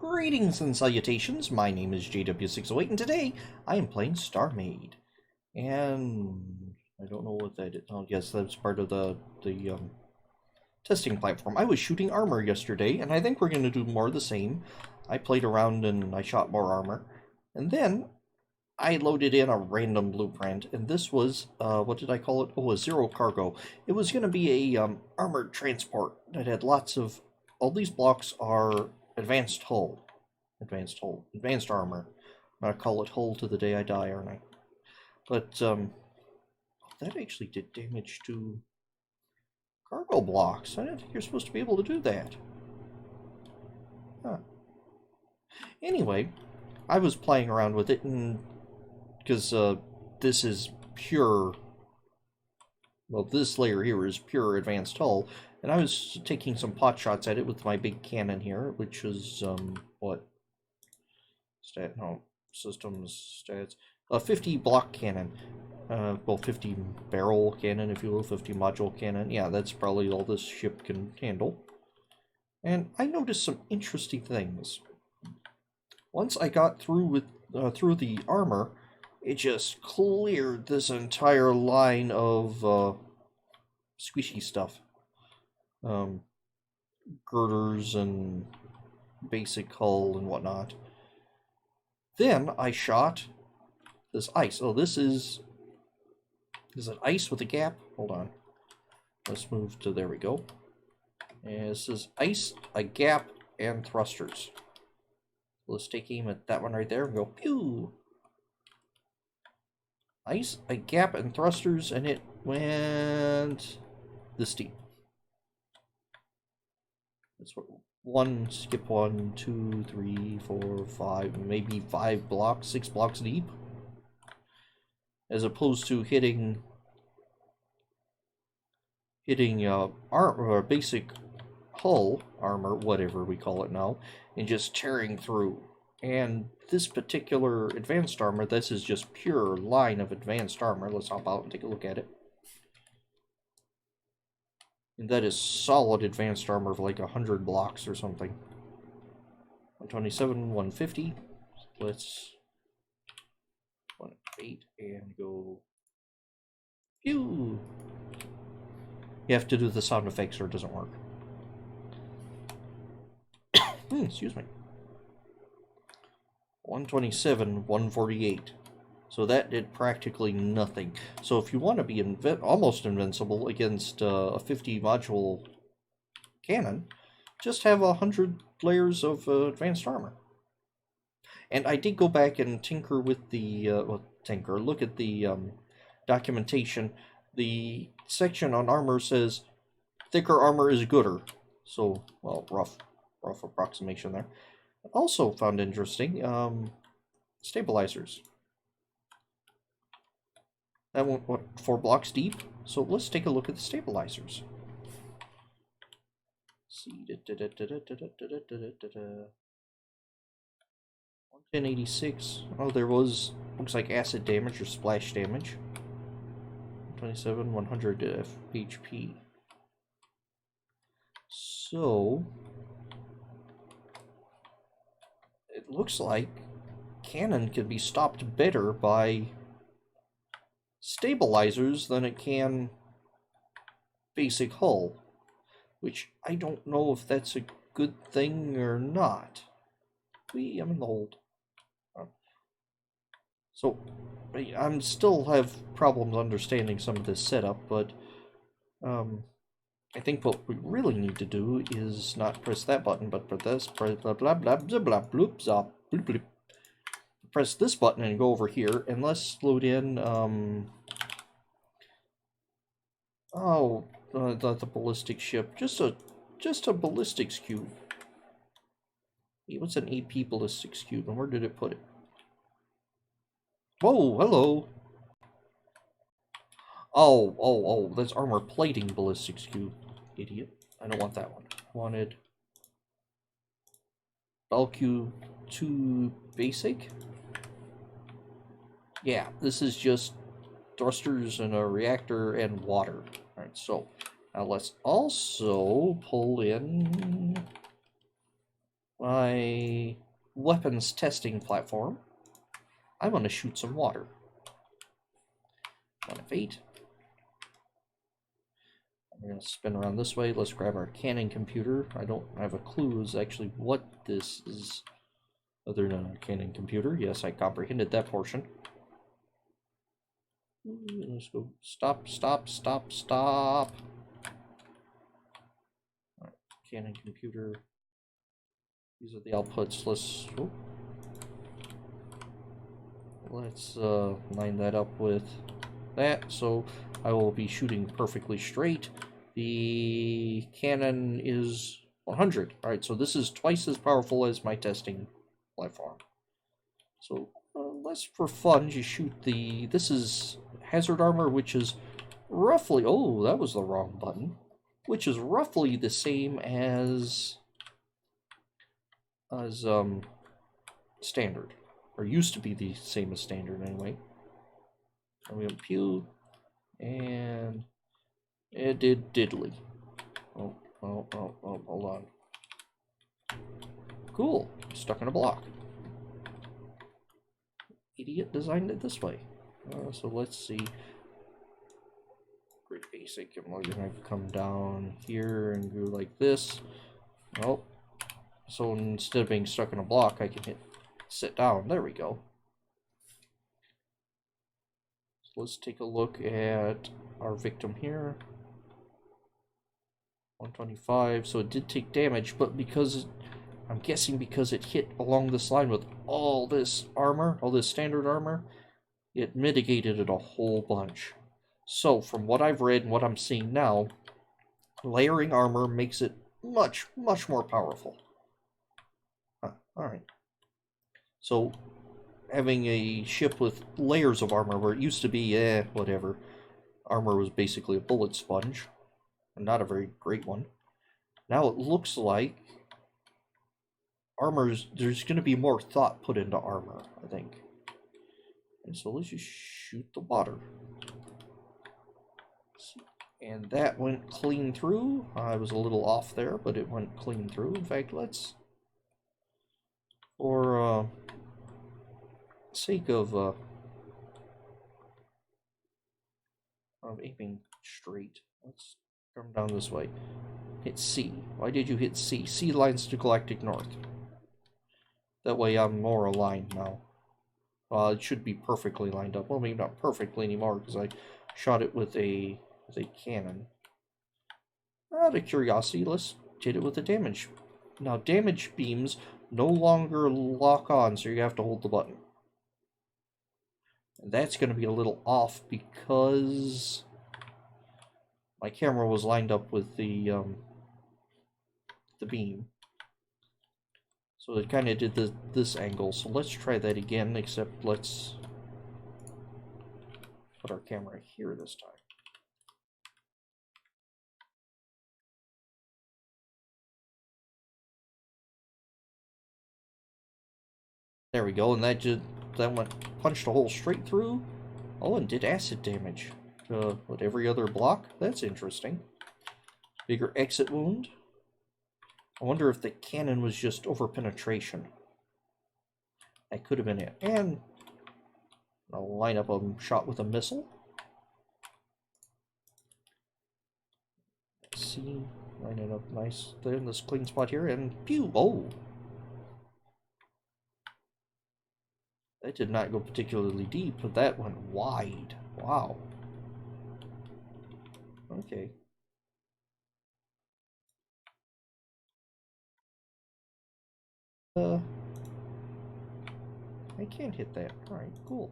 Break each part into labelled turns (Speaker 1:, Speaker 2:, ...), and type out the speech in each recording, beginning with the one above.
Speaker 1: Greetings and salutations, my name is JW608 and today I am playing StarMade. And I don't know what that is. Oh yes, that's part of the testing platform. I was shooting armor yesterday and I think we're going to do more of the same. I played around and I shot more armor. And then I loaded in a random blueprint, and this was, what did I call it? Oh, a zero cargo. It was going to be a armored transport that had lots of, all these blocks are advanced hull. Advanced hull. Advanced armor. I'm going to call it hull to the day I die, aren't I? But, that actually did damage to cargo blocks. I didn't think you're supposed to be able to do that. Huh. Anyway, I was playing around with it, and because this is pure, well, this layer here is pure advanced hull, and I was taking some pot shots at it with my big cannon here, which is, what? Systems stats. A 50 block cannon. Well, 50 barrel cannon, if you will, 50 module cannon. Yeah, that's probably all this ship can handle. And I noticed some interesting things. Once I got through with, through the armor, it just cleared this entire line of squishy stuff. Girders and basic hull and whatnot. Then I shot this ice. Oh, this is it ice with a gap? Hold on. Let's move to, there we go. And this is ice, a gap, and thrusters. Let's take aim at that one right there and go pew! Ice, a gap, and thrusters, and it went this deep. That's what, skip 1, 2, 3, 4, 5, maybe 5 blocks, 6 blocks deep. As opposed to hitting basic hull armor, whatever we call it now, and just tearing through. And this particular advanced armor, this is just pure line of advanced armor. Let's hop out and take a look at it. And that is solid advanced armor of like 100 blocks or something. 127, 150. Let's 108 and go. Pew! You have to do the sound effects or it doesn't work. Excuse me. 127, 148. So that did practically nothing. So if you want to be almost invincible against a 50 module cannon, just have 100 layers of advanced armor. And I did go back and tinker with the, look at the documentation. The section on armor says thicker armor is gooder. So, well, rough approximation there. Also found interesting, stabilizers. That went, what, 4 blocks deep? So let's take a look at the stabilizers. Let's see. 1086. Oh, there was, looks like acid damage or splash damage. 27, 100 HP. So it looks like cannon can be stopped better by stabilizers than it can basic hull, which I don't know if that's a good thing or not. I'm in the hold. So I still have problems understanding some of this setup, but I think what we really need to do is not press that button, but press blah blah blah blah blah bloop zop bloop bloop. Press this button and go over here, and let's load in the ballistic ship. Just a ballistics cube. Hey, what's an AP ballistics cube, and where did it put it? Whoa, hello. Oh, that's armor plating ballistics cube. Idiot. I don't want that one. I wanted Valq 2 basic. Yeah, this is just thrusters and a reactor and water. Alright, so now let's also pull in my weapons testing platform, I want to shoot some water. 1 of 8. We're going to spin around this way. Let's grab our cannon computer. I don't have a clue as actually what this is other than a cannon computer. Yes, I comprehended that portion. Let's go. Stop, stop, stop, stop. All right, cannon computer. These are the outputs. Let's line that up with that. So I will be shooting perfectly straight. The cannon is 100. All right, so this is twice as powerful as my testing platform. So let's, for fun, just shoot the... This is hazard armor, which is roughly... Oh, that was the wrong button. Which is roughly the same as standard. Or used to be the same as standard, anyway. And we went pew. And... it did diddly. Oh, hold on. Cool. Stuck in a block. Idiot designed it this way. So let's see. Pretty basic. I'm gonna come down here and go like this. Oh. So instead of being stuck in a block, I can hit sit down. There we go. So let's take a look at our victim here. 125, so it did take damage, but because, I'm guessing because it hit along this line with all this armor, all this standard armor, it mitigated it a whole bunch. So, from what I've read and what I'm seeing now, layering armor makes it much, much more powerful. Alright. So, having a ship with layers of armor, where it used to be, whatever, armor was basically a bullet sponge. Not a very great one. Now it looks like there's going to be more thought put into armor, I think. And so let's just shoot the water. And that went clean through. I was a little off there, but it went clean through. In fact, let's, for sake of aiming straight, let's come down this way. Hit C. Why did you hit C? C lines to galactic north. That way I'm more aligned now. It should be perfectly lined up. Well, maybe not perfectly anymore because I shot it with a cannon. Out of curiosity, let's hit it with a damage. Now, damage beams no longer lock on, so you have to hold the button. And that's going to be a little off because my camera was lined up with the beam. So it kind of did this angle. So let's try that again, except let's put our camera here this time. There we go, and that punched a hole straight through. Oh, and did acid damage. With every other block? That's interesting. Bigger exit wound. I wonder if the cannon was just over penetration. That could have been it. And I'll line up a shot with a missile. Let's see. Line it up nice there in this clean spot here, and pew! Oh! That did not go particularly deep, but that went wide. Wow. Okay. I can't hit that. Alright, cool.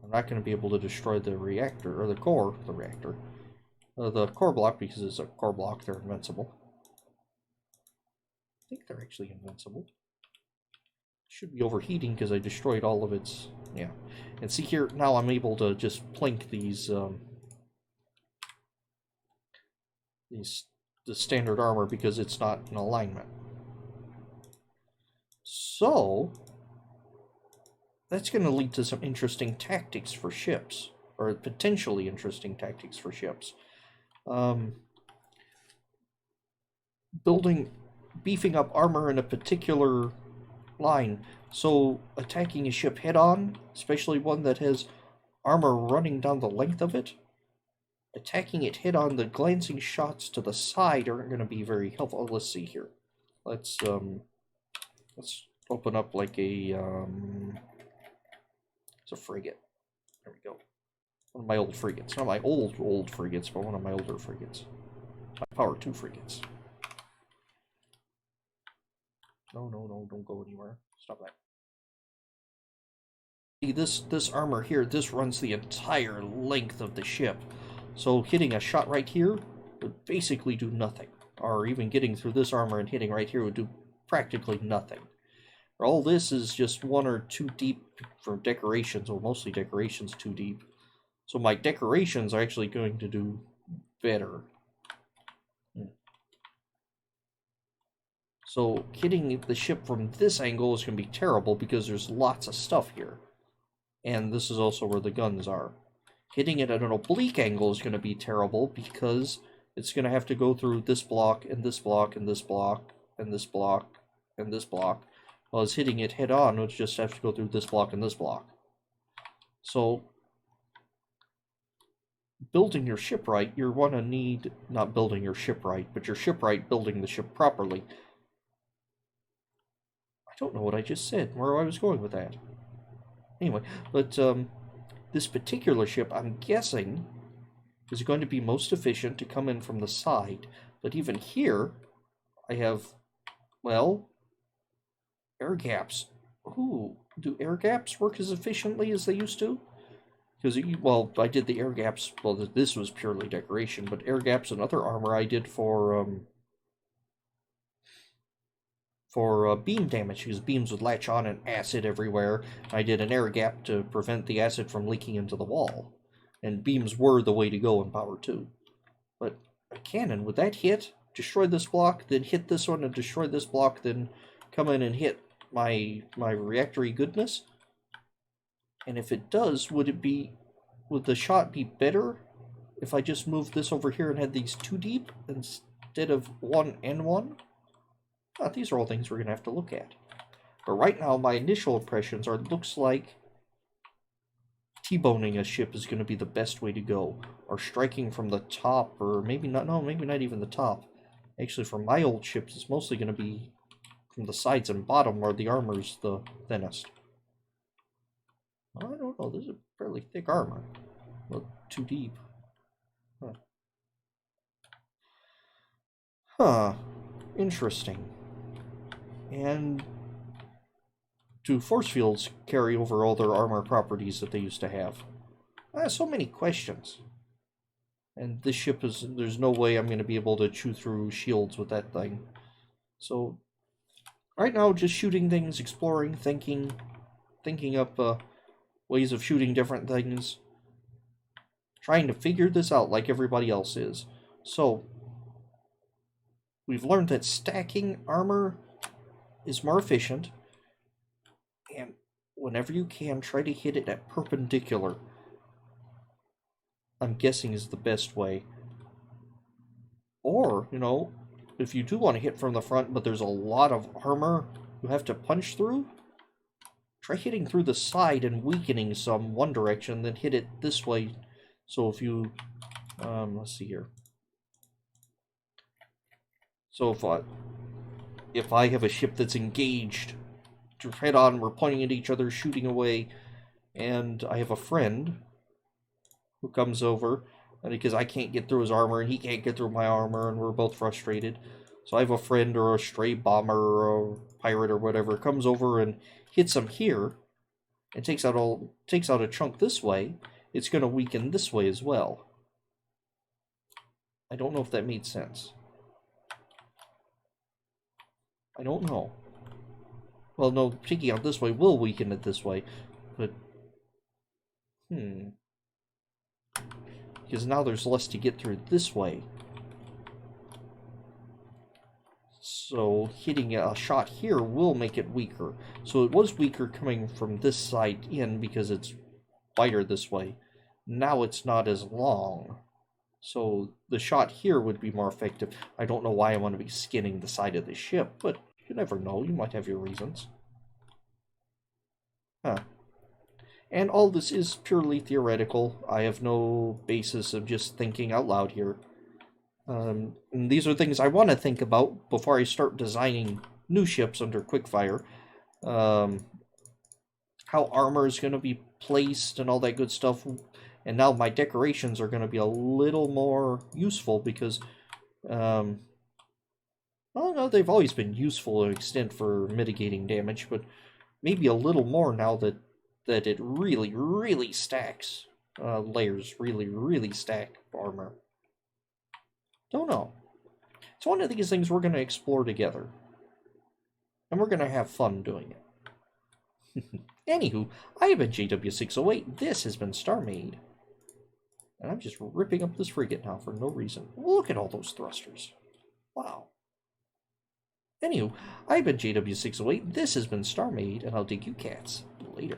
Speaker 1: I'm not going to be able to destroy the reactor, or the core, the reactor. The core block, because it's a core block, they're invincible. I think they're actually invincible. Should be overheating because I destroyed all of its... yeah. And see here, now I'm able to just plink the standard armor because it's not in alignment. So that's going to lead to some interesting tactics for ships, or potentially interesting tactics for ships. Building beefing up armor in a particular line. So attacking a ship head-on, especially one that has armor running down the length of it, attacking it head-on, the glancing shots to the side aren't going to be very helpful. Oh, let's see here. Let's open up like a it's a frigate. There we go. One of my old frigates. Not my old frigates, but one of my older frigates. My Power 2 frigates. No, don't go anywhere. Stop that. See, this armor here, this runs the entire length of the ship. So hitting a shot right here would basically do nothing. Or even getting through this armor and hitting right here would do practically nothing. All this is just 1 or 2 deep for decorations, or mostly decorations 2 deep. So my decorations are actually going to do better. So hitting the ship from this angle is going to be terrible because there's lots of stuff here. And this is also where the guns are. Hitting it at an oblique angle is going to be terrible because it's going to have to go through this block, and this block, and this block, and this block, and this block. Whereas hitting it head on, which just have to go through this block and this block. So, building your ship right, you're going to need, not building your ship right, but your ship right, building the ship properly. I don't know what I just said, where I was going with that. Anyway, but this particular ship, I'm guessing, is going to be most efficient to come in from the side. But even here, I have, well, air gaps. Ooh, do air gaps work as efficiently as they used to? Because, well, I did the air gaps, well, this was purely decoration, but air gaps and other armor I did for beam damage, because beams would latch on and acid everywhere. I did an air gap to prevent the acid from leaking into the wall. And beams were the way to go in Power 2. But a cannon, would that hit, destroy this block, then hit this one and destroy this block, then come in and hit my reactory goodness? And if it does, would the shot be better if I just moved this over here and had these 2 deep instead of 1 and 1? These are all things we're going to have to look at. But right now, my initial impressions are, it looks like T-boning a ship is going to be the best way to go. Or striking from the top, or maybe not, no, maybe not even the top. Actually, for my old ships, it's mostly going to be from the sides and bottom where the armor's the thinnest. I don't know, this is a fairly thick armor. Well, 2 deep. Huh. Interesting. And do force fields carry over all their armor properties that they used to have? So many questions. And this ship is, there's no way I'm going to be able to chew through shields with that thing. So, right now, just shooting things, exploring, thinking up ways of shooting different things. Trying to figure this out like everybody else is. So, we've learned that stacking armor is more efficient, and whenever you can, try to hit it at perpendicular. I'm guessing is the best way. Or, you know, if you do want to hit from the front, but there's a lot of armor you have to punch through, try hitting through the side and weakening some one direction, then hit it this way. So if you, let's see here. So if I have a ship that's engaged head on, we're pointing at each other, shooting away, and I have a friend who comes over, and because I can't get through his armor and he can't get through my armor, and we're both frustrated. So I have a friend or a stray bomber or a pirate or whatever comes over and hits him here and takes out a chunk this way. It's going to weaken this way as well. I don't know if that made sense. I don't know. Well, no, taking out this way will weaken it this way, but because now there's less to get through this way. So hitting a shot here will make it weaker. So it was weaker coming from this side in because it's wider this way. Now it's not as long. So the shot here would be more effective. I don't know why I want to be skinning the side of the ship, but you never know. You might have your reasons. Huh. And all this is purely theoretical. I have no basis of just thinking out loud here. And these are things I want to think about before I start designing new ships under QuickFire. How armor is going to be placed and all that good stuff. And now my decorations are going to be a little more useful because, well, no, they've always been useful to an extent for mitigating damage, but maybe a little more now that it really, really stacks layers, really stack armor. Don't know. It's one of these things we're going to explore together. And we're going to have fun doing it. Anywho, I have been JW608. This has been StarMade. And I'm just ripping up this frigate now for no reason. Look at all those thrusters. Wow. Anywho, I've been JW608. This has been StarMade, and I'll dig you cats later.